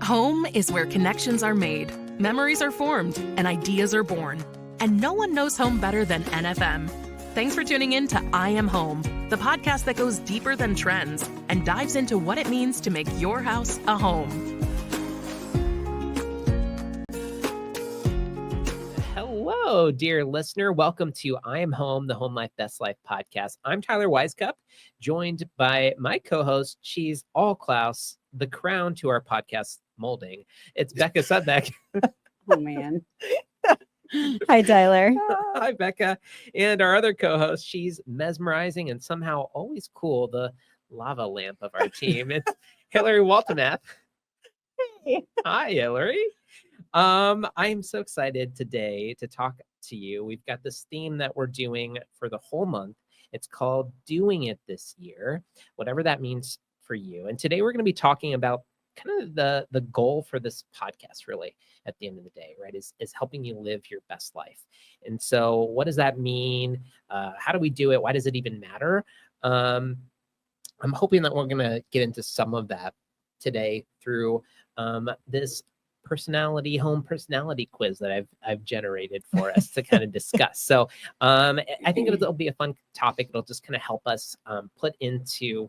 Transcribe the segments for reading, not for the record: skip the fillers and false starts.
Home is where connections are made, memories are formed, and ideas are born. And no one knows home better than NFM. Thanks for tuning in to I Am Home, the podcast that goes deeper than trends and dives into what it means to make your house a home. Hello, dear listener. Welcome to I Am Home, the Home Life Best Life podcast. I'm Tyler Wisecup, joined by my co-host. She's all Klaus, the crown to our podcast molding. It's Becca Sudbeck. Oh, man. Hi, Tyler. Hi, Becca. And our other co-host, she's mesmerizing and somehow always cool, the lava lamp of our team. It's Hilary Waltemath. Hey. Hi, Hilary. I'm so excited today to talk to you. We've got this theme that we're doing for the whole month. It's called Doing It This Year, whatever that means for you. And today we're going to be talking about kind of the goal for this podcast, really, at the end of the day, right, is helping you live your best life. And so what does that mean? How do we do it? Why does it even matter? I'm hoping that we're going to get into some of that today through this home personality quiz that I've generated for us to kind of discuss. So I think it'll be a fun topic. It'll just kind of help us put into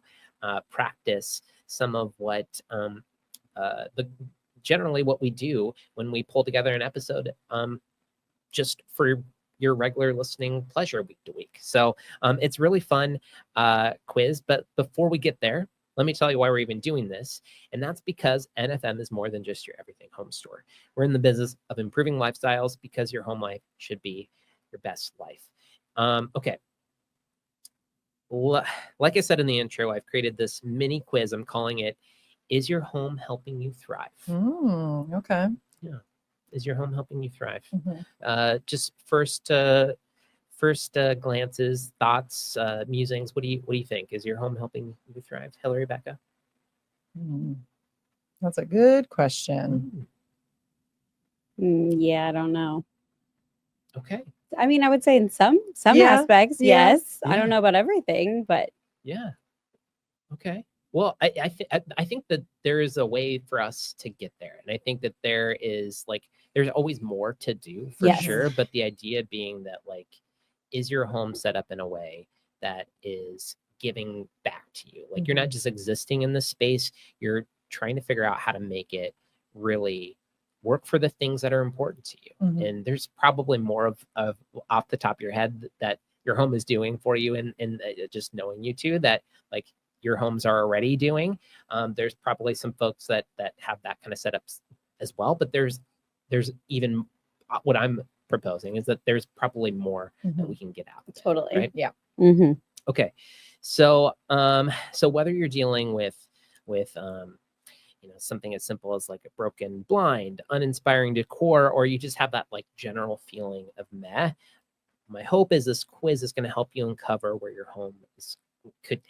practice some of what generally what we do when we pull together an episode just for your regular listening pleasure week to week. So it's really fun quiz. But before we get there, let me tell you why we're even doing this. And that's because NFM is more than just your everything home store. We're in the business of improving lifestyles because your home life should be your best life. Okay. Like I said in the intro, I've created this mini quiz. I'm calling it, Is Your Home Helping You Thrive? Okay. Yeah. Is your home helping you thrive? Mm-hmm. Just first glances, thoughts, musings. What do you think? Is your home helping you thrive? Hilary, Becca? That's a good question. Yeah, I don't know. Okay. I mean, I would say in some Yeah. aspects, Yeah. yes. I Yeah. don't know about everything, but Yeah. Okay. Well, I think that there is a way for us to get there. And I think that there's always more to do for Yes. sure. But the idea being that, like, is your home set up in a way that is giving back to you? Like, you're not just existing in this space, you're trying to figure out how to make it really work for the things that are important to you. Mhm. And there's probably more of off the top of your head that your home is doing for you, and just knowing you two, that like your homes are already doing. There's probably some folks that have that kind of setups as well, but there's even what I'm proposing is that there's probably more that we can get out of it, totally. right? Yeah. Mm-hmm. Okay. So whether you're dealing with something as simple as like a broken blind, uninspiring decor, or you just have that like general feeling of meh, my hope is this quiz is going to help you uncover where your home could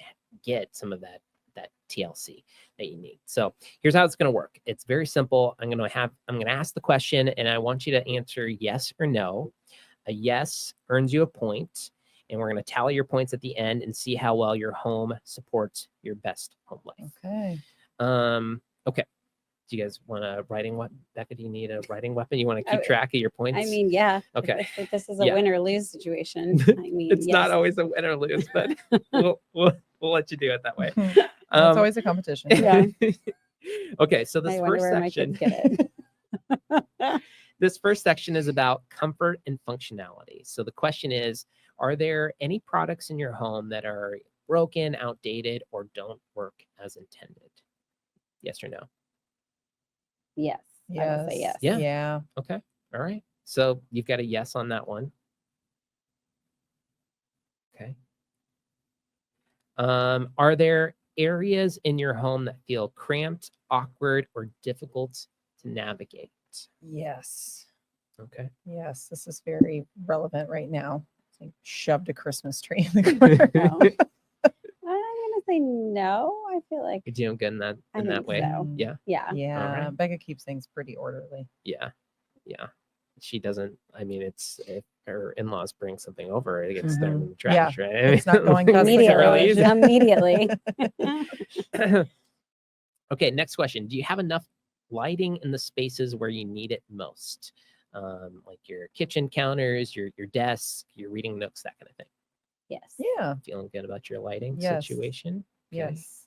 get some of that TLC that you need. So here's how it's going to work. It's very simple. I'm going to ask the question, and I want you to answer yes or no. A yes earns you a point, and we're going to tally your points at the end and see how well your home supports your best home life. Okay. Okay. Do you guys want a writing weapon? Becca, do you need a writing weapon? You want to keep track of your points? I mean, yeah. Okay. If this is a Yeah. win or lose situation. I mean, It's yes. not always a win or lose, but we'll let you do it that way. It's always a competition. Yeah. Okay, so I this wonder first where my section, kids get it. this first section is about comfort and functionality. So the question is, are there any products in your home that are broken, outdated, or don't work as intended? Yes or no? Yes. I would say yes. Yeah. Yeah. Okay. All right. So you've got a yes on that one. Okay. Are there areas in your home that feel cramped, awkward, or difficult to navigate? Yes. Okay. Yes. This is very relevant right now. I shoved a Christmas tree in the corner. No. I'm gonna say no. I feel like You're doing good in that I think way. so. Yeah. Yeah. Yeah. All right. Becca keeps things pretty orderly. Yeah. Yeah. She doesn't, I mean, it's if her in-laws bring something over, it gets thrown in the trash, right? I It's not mean, going past the Immediately. garage. Immediately. Okay, next question. Do you have enough lighting in the spaces where you need it most, like your kitchen counters, your desk, your reading nooks, that kind of thing. Yes. Yeah. Feeling good about your lighting Yes. situation? Okay. Yes.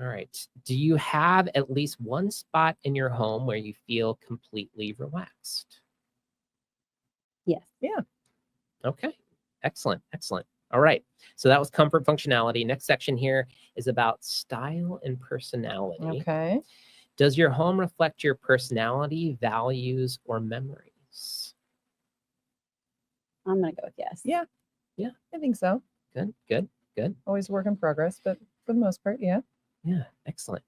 All right. Do you have at least one spot in your home where you feel completely relaxed? Yes. Yeah. Okay. Excellent. Excellent. All right. So that was comfort functionality. Next section here is about style and personality. Okay. Does your home reflect your personality, values, or memories? I'm gonna go with yes. Yeah. Yeah. I think so. Good. Good. Good. Always work in progress, but for the most part, yeah. Yeah. Excellent.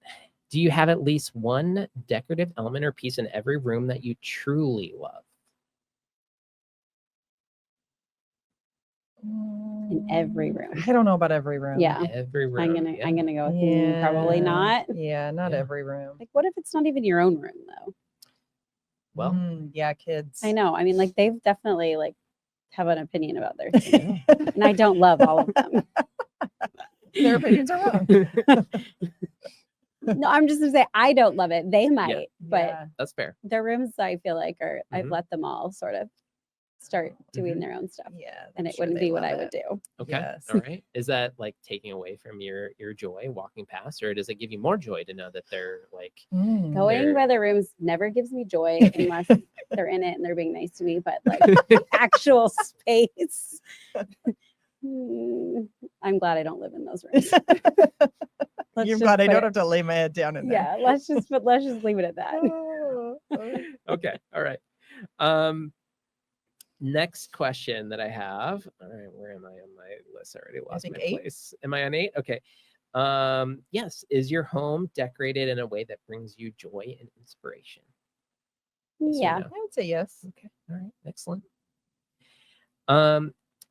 Do you have at least one decorative element or piece in every room that you truly love? In every room. I don't know about every room. Yeah. Every room. I'm gonna go with probably not. Yeah, not Yeah. every room. Like, what if it's not even your own room though? Well, yeah, kids. I know. I mean, like they've definitely like have an opinion about their things. yeah. And I don't love all of them. Their opinions are wrong. No, I'm just gonna say I don't love it. They might, but Yeah. That's fair. the rooms I feel like are I've Mhm. let them all sort of start doing Mhm. their own stuff. Yeah, And I'm it sure wouldn't they be what love I would it. do. Okay. Yes. All right. Is that like taking away from your joy walking past, or does it give you more joy to know that they're like Mm. Going They're- by the rooms never gives me joy unless they're in it and they're being nice to me. But like actual space, I'm glad I don't live in those rooms. Let's You're just glad I put don't it- have to lay my head down in there. Yeah, let's just leave it at that. okay. All right. Next question that I have. All right, where am I on my list? I already lost think my 8. place. Am I on 8? Okay. Yes. Is your home decorated in a way that brings you joy and inspiration? Yes or Yeah. no? I would say yes. Okay. All right. Excellent.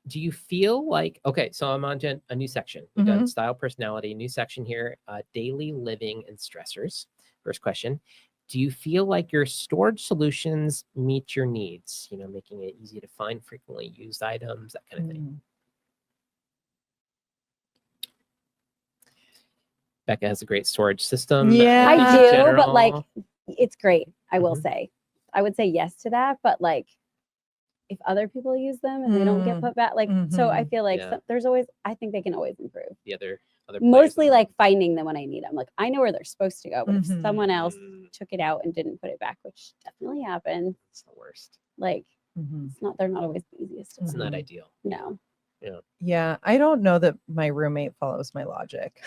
Do you feel like so I'm on to a new section. We've done style, personality, new section here, daily living and stressors. First question. Do you feel like your storage solutions meet your needs? You know, making it easy to find frequently used items, that kind of thing. Becca has a great storage system. Yeah. I in do, but like general. it's great. I will Mhm. say. I would say yes to that, but like if other people use them and they don't get put back, like so I feel like Yeah. there's always I think they can always improve. The other Mostly places. like finding them when I need them. Like I know where they're supposed to go, but if someone else Mm, took it out and didn't put it back, which definitely happens, it's the worst. like Mhm. they're not always the easiest to It's find. not ideal. No. Yeah, I don't know that my roommate follows my logic.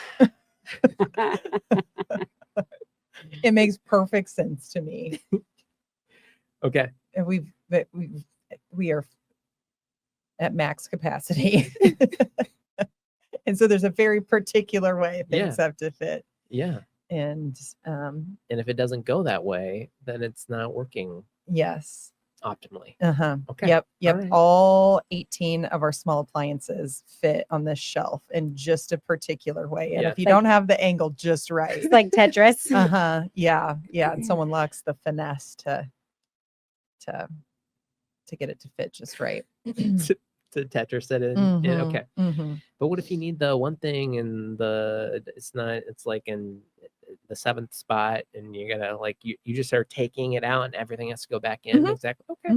It makes perfect sense to me. Okay. And we are at max capacity. And so there's a very particular way things have to fit. Yeah. And And if it doesn't go that way, then it's not working yes. optimally. Okay. Yep. right. All 18 of our small appliances fit on this shelf in just a particular way. And Yeah. if you don't have the angle just right, It's like Tetris. yeah. And someone lacks the finesse to get it to fit just right. to Tetris it in. Okay. But what if you need the one thing and it's like in the 7th spot and you gotta like you just are taking it out and everything has to go back in. Exactly. Okay.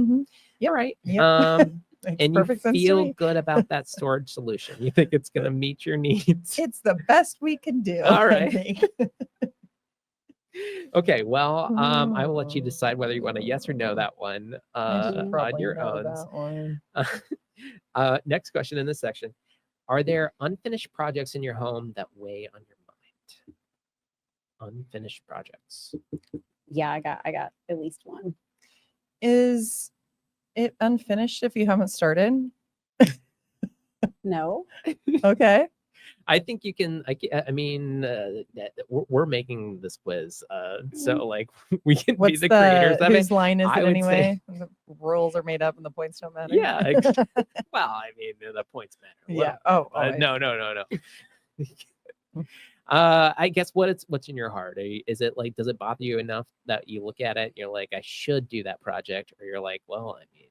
Yep. All right. Yep. And you perfect sense to feel me. good about that storage solution. You think it's gonna meet your needs. It's the best we can do. All I right. think. Okay, well, I will let you decide whether you want a yes or no that one I should on probably your know own. that one. Next question in this section. Are there unfinished projects in your home that weigh on your mind? Unfinished projects. Yeah, I got at least one. Is it unfinished if you haven't started? No. Okay. I think you can. I mean, we're making this quiz, so like we can What's be the creators of whose it. line is I it would anyway? The rules are made up and the points don't matter. Yeah. Well, I mean, the points matter. a Yeah. little Oh, bit, but no. I guess what's in your heart? Is it like, does it bother you enough that you look at it, you're like, I should do that project, or you're like, well, I mean,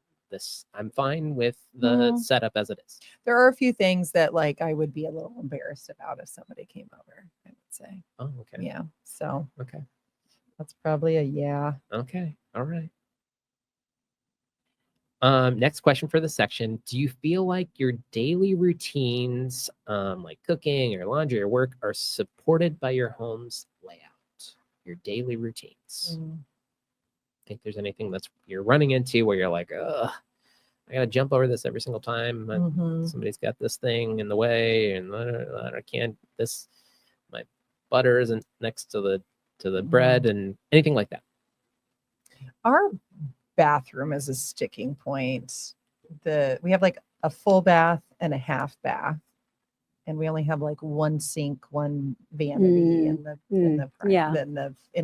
I'm fine with the setup as it is. There are a few things that like I would be a little embarrassed about if somebody came over, I would say. Oh, okay. Yeah. So Okay. That's probably a yeah. Okay. All right. Next question for the section. Do you feel like your daily routines, like cooking or laundry or work, are supported by your home's layout? Your daily routines. Think there's anything that's you're running into where you're like, ugh, I gotta jump over this every single time. Somebody's got this thing in the way, and I can't. This my butter isn't next to the bread, and anything like that. Our bathroom is a sticking point. We have like a full bath and a half bath, and we only have like one sink, one vanity in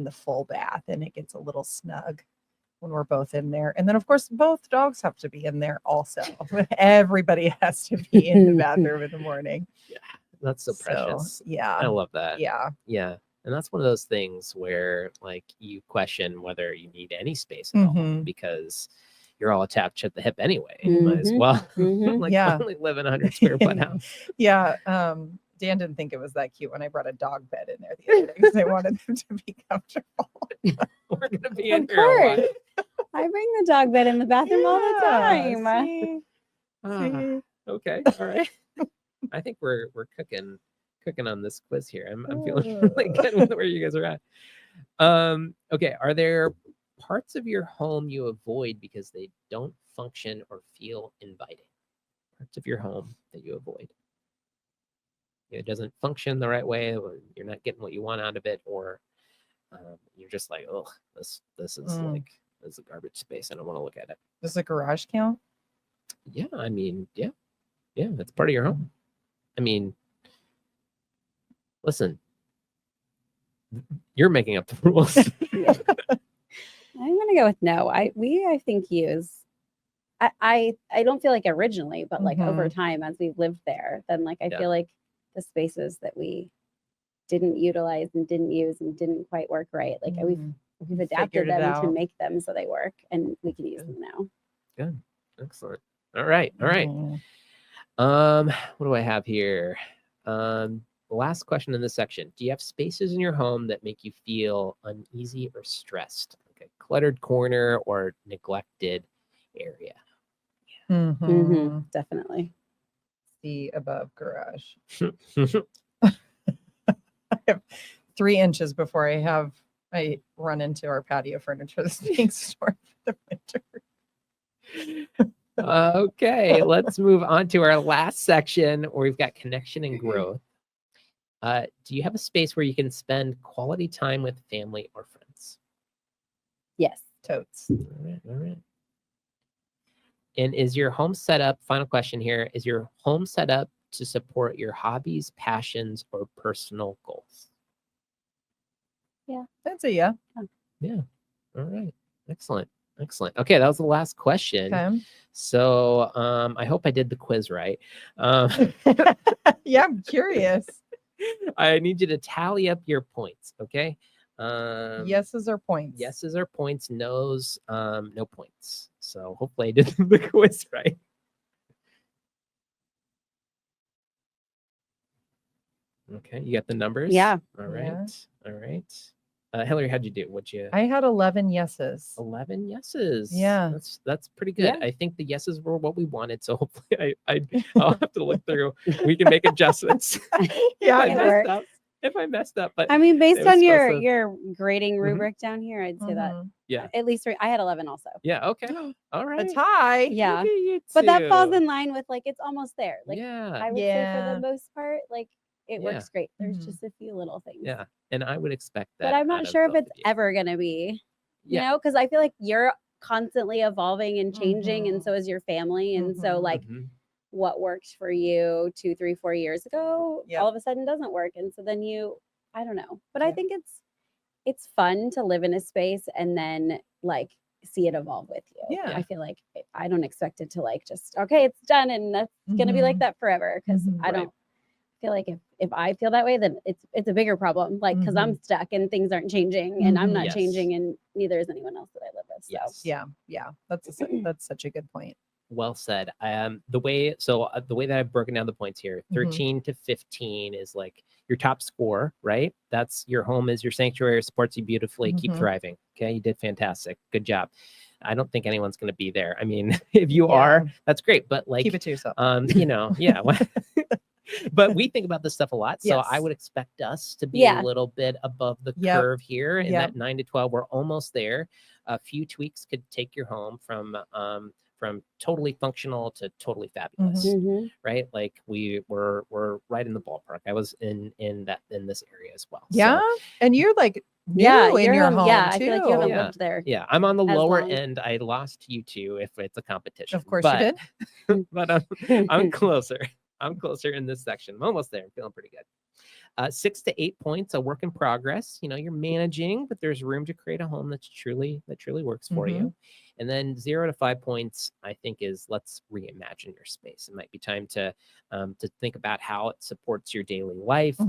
the full bath, and it gets a little snug when we're both in there. And then of course both dogs have to be in there also. Everybody has to be in the bathroom in the morning. Yeah, that's so precious. Yeah, I love that. yeah. And that's one of those things where like you question whether you need any space at all because you're all attached at the hip anyway. Might as well only live in a 100 square foot house. Yeah. Dan didn't think it was that cute when I brought a dog bed in there the other day because I wanted them to be comfortable. We're gonna be in here a while. I bring the dog bed in the bathroom all the time. Okay, all right. I think we're cooking on this quiz here. I'm feeling really good with where you guys are at. Okay, are there parts of your home you avoid because they don't function or feel inviting? Parts of your home that you avoid. It doesn't function the right way, or you're not getting what you want out of it, or you're just like, oh, this is like this is a garbage space. I don't want to look at it. Does the garage count? Yeah, I mean, yeah, that's part of your home. I mean, listen, you're making up the rules. I'm gonna go with no. I think use. I don't feel like originally, but like over time as we've lived there, then like I feel like the spaces that we didn't utilize and didn't use and didn't quite work right, like we've adapted them to make them so they work and we can use them now. Good, excellent. All right. What do I have here? Last question in this section. Do you have spaces in your home that make you feel uneasy or stressed? Like a cluttered corner or neglected area? Definitely. The above garage. I have 3 inches before I run into our patio furniture that's being stored for the winter. Okay, let's move on to our last section where we've got connection and growth. Do you have a space where you can spend quality time with family or friends? Yes. Totes. All right. And is your home set up, final question here, is your home set up to support your hobbies, passions, or personal goals? Yeah. That's a yeah. Yeah. All right. Excellent. Okay, that was the last question. Okay. So I hope I did the quiz right. Yeah, I'm curious. I need you to tally up your points, okay? Yeses are points. Yeses are points, no's, no points. So hopefully I did the quiz right. Okay, you got the numbers? Yeah. All right. Hilary, how'd you do? I had 11 yeses. 11 yeses. Yeah. That's pretty good. Yeah. I think the yeses were what we wanted. So hopefully I'll have to look through. We can make adjustments. Yeah, if I messed up, but I mean, based on your grading rubric down here, I'd say that at least 3. I had 11 also. Yeah. Okay. All right. A tie. Yeah. Look at you But that falls two. in line with like it's almost there. Like I would say for the most part, like it works great. There's just a few little things. Yeah. And I would expect that. But I'm not sure if it's ever gonna be, you know, because I feel like you're constantly evolving and changing, and so is your family. And so like what worked for you 2, 3, 4 years ago, all of a sudden doesn't work. And so then I don't know. But I think it's fun to live in a space and then like see it evolve with you. Yeah. I feel like I don't expect it to like just, okay, it's done and that's gonna be like that forever. Because I don't feel like if I feel that way, then it's a bigger problem. Like because I'm stuck and things aren't changing and I'm not changing and neither is anyone else that I live with. So Yes. Yeah. That's such a good point. Well said. The way that I've broken down the points here, 13 to 15 is like your top score, right? That's your home is your sanctuary, supports you beautifully, keep thriving. Okay, you did fantastic. Good job. I don't think anyone's going to be there. I mean, if you are, that's great. But like, keep it to yourself. Yeah. But we think about this stuff a lot. So I Yes. would expect us to be a little bit above the curve here in that 9 to 12. We're almost there. A few tweaks could take your home from totally functional to totally fabulous, right? Like we're right in the ballpark. I was in this area as well. Yeah. So, And you're like new in your home Yeah, too. I feel like you haven't lived there. yeah, I'm on the as lower long. end. I lost you two if it's a competition. Of course you did. But I'm closer. I'm closer in this section. I'm almost there. I'm feeling pretty good. 6 to 8 points, a work in progress. You're managing, but there's room to create a home that truly works for you. And then 0 to 5 points, I think, is let's reimagine your space. It might be time to think about how it supports your daily life.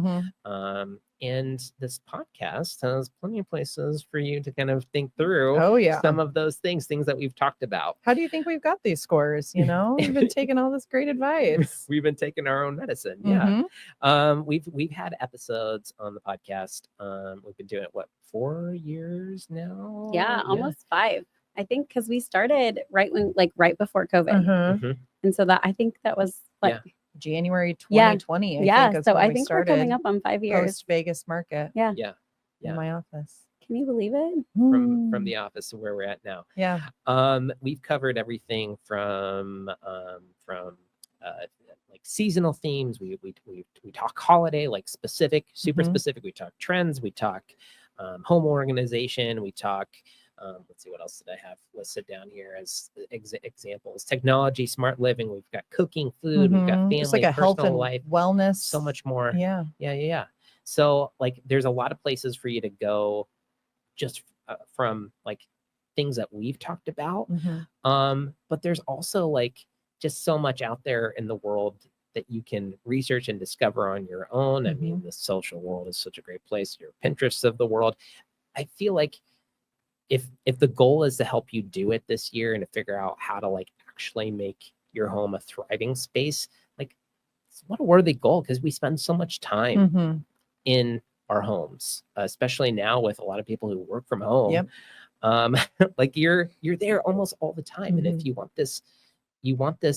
And this podcast has plenty of places for you to kind of think through some of those things that we've talked about. How do you think we've got these scores? We've been taking all this great advice. We've been taking our own medicine. Yeah. We've had episodes on the podcast. We've been doing it 4 years now? Yeah, almost 5. I think because we started right before COVID. And so I think that was January 2020. I think we're coming up on 5 years. Post Vegas market. Yeah. In my office. Can you believe it? From the office to where we're at now. Yeah. We've covered everything from like seasonal themes. We talk holiday, like specific, super specific. We talk trends. We talk home organization. We talk. Let's see, what else did I have listed down here as examples? Technology, smart living. We've got cooking, food. We've got family, just like a health and life, wellness. So much more. Yeah. So like, there's a lot of places for you to go, just from like things that we've talked about. But there's also like just so much out there in the world that you can research and discover on your own. I mean, the social world is such a great place. Your Pinterests of the world. I feel like if the goal is to help you do it this year and to figure out how to like actually make your home a thriving space, like what a worthy goal, because we spend so much time in our homes, especially now with a lot of people who work from home. Like you're there almost all the time. And if you want this, if you want to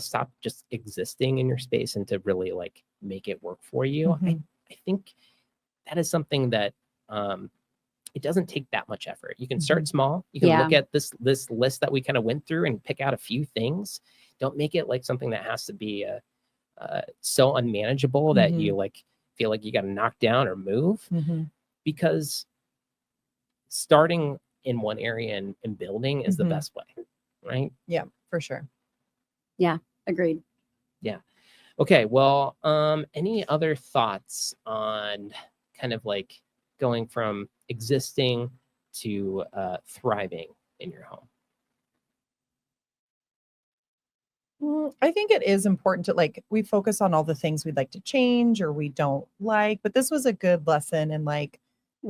stop just existing in your space and to really like make it work for you, I think that is something that it doesn't take that much effort. You can start small. You can look at this list that we kind of went through and pick out a few things. Don't make it like something that has to be so unmanageable that you like feel like you got to knock down or move, because starting in one area and building is the best way, right? Yeah, for sure. Yeah, agreed. Yeah. Okay. Well, any other thoughts on kind of like going from existing to thriving in your home? I think it is important to like, we focus on all the things we'd like to change or we don't like, but this was a good lesson. And like,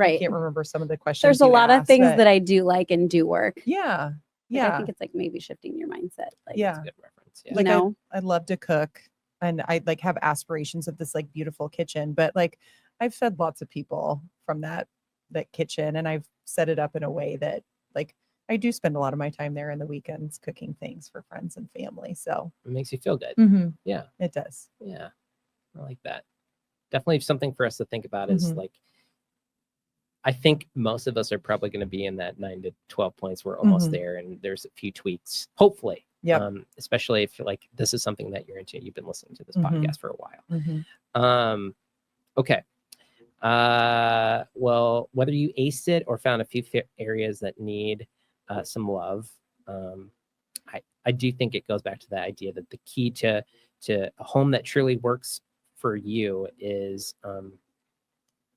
I can't remember some of the questions. There's a lot of things that I do like and do work. Yeah. I think it's like maybe shifting your mindset. Like, That's a good reference. Yeah. Like I love to cook and I like have aspirations of this like beautiful kitchen, but like I've fed lots of people from that kitchen, and I've set it up in a way that like I do spend a lot of my time there in the weekends cooking things for friends and family. So it makes you feel good. Yeah, it does. Yeah, I like that. Definitely something for us to think about is like, I think most of us are probably going to be in that 9 to 12 points. We're almost there, and there's a few tweaks, hopefully. Yeah. Especially if like this is something that you're into. You've been listening to this podcast for a while. Okay. Well, whether you aced it or found a few areas that need some love, I do think it goes back to that idea that the key to a home that truly works for you is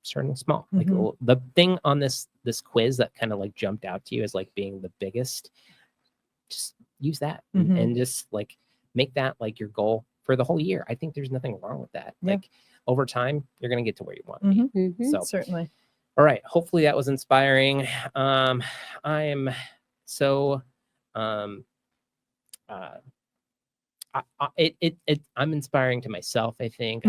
starting small. Like the thing on this quiz that kind of like jumped out to you as like being the biggest, just use that and just like make that like your goal for the whole year. I think there's nothing wrong with that. Like over time, you're going to get to where you want to be. So certainly. All right. Hopefully that was inspiring. I am so I'm inspiring to myself. I think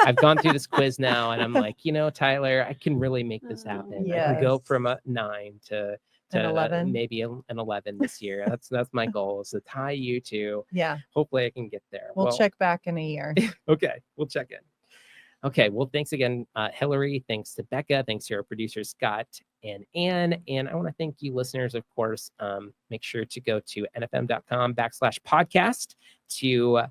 I've gone through this quiz now, and I'm like, Tyler, I can really make this happen. I can go Yes. from a 9 to An 11. maybe an 11 this year. That's my goal, is to tie you two. Yeah. Hopefully I can get there. We'll check back in a year. Okay, we'll check in. Okay, well, thanks again, Hilary. Thanks to Becca. Thanks to our producers, Scott and Ann. And I want to thank you, listeners, of course. Make sure to go to nfm.com/podcast to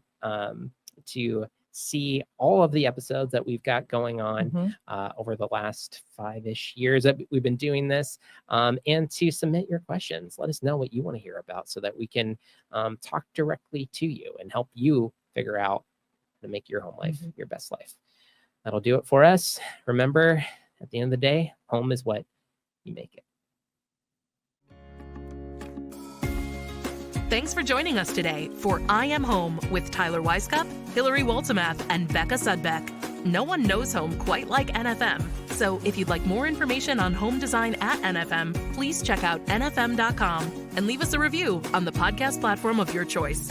see all of the episodes that we've got going on over the last 5-ish years that we've been doing this, and to submit your questions. Let us know what you want to hear about so that we can talk directly to you and help you figure out how to make your home life your best life. That'll do it for us. Remember, at the end of the day, home is what you make it. Thanks for joining us today for I Am Home with Tyler Weisskopf, Hilary Waltemath, and Becca Sudbeck. No one knows home quite like NFM. So if you'd like more information on home design at NFM, please check out nfm.com and leave us a review on the podcast platform of your choice.